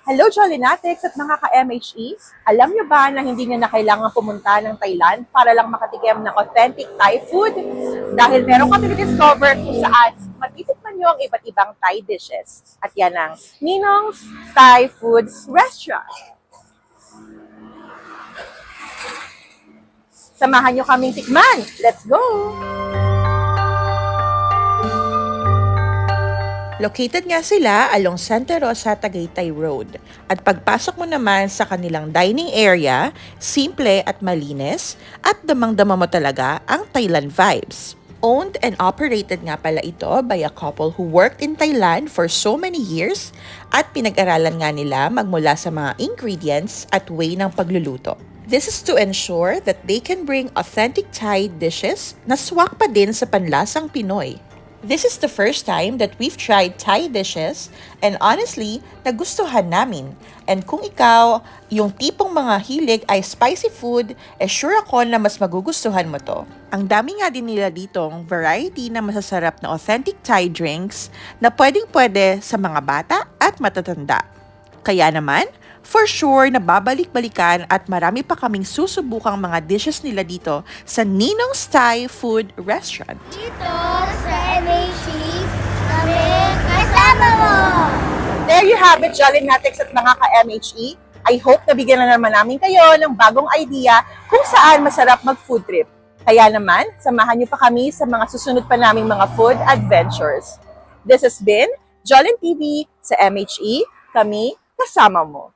Hello, Jollinatics at mga ka-MHE! Alam niyo ba na hindi niyo na kailangan pumunta ng Thailand para lang makatikim ng authentic Thai food? Dahil meron kami na-discover kung saan matitikman niyo ang iba't ibang Thai dishes. At yan ang Ninong's Thai Food Restaurant. Samahan niyo kaming tikman! Let's go! Located nga sila along Santa Rosa, Tagaytay Road. At pagpasok mo naman sa kanilang dining area, simple at malinis, at damang-dama mo talaga ang Thailand vibes. Owned and operated nga pala ito by a couple who worked in Thailand for so many years at pinag-aralan nga nila magmula sa mga ingredients at way ng pagluluto. This is to ensure that they can bring authentic Thai dishes na swak pa din sa panlasang Pinoy. This is the first time that we've tried Thai dishes and honestly, nagustuhan namin. And kung ikaw, yung tipong mga hilig ay spicy food, sure ako na mas magugustuhan mo to. Ang dami nga din nila ditong variety na masasarap na authentic Thai drinks na pwedeng-pwede sa mga bata at matatanda. Kaya naman, for sure na babalik-balikan at marami pa kaming susubukang mga dishes nila dito sa Ninong's Thai Food Restaurant. Dito sa MHE, kami kasama mo! There you have it, Jollinatics at mga ka-MHE. I hope nabigyan na naman namin kayo ng bagong idea kung saan masarap mag-food trip. Kaya naman, samahan niyo pa kami sa mga susunod pa naming mga food adventures. This has been Jollin TV sa MHE. Kami kasama mo.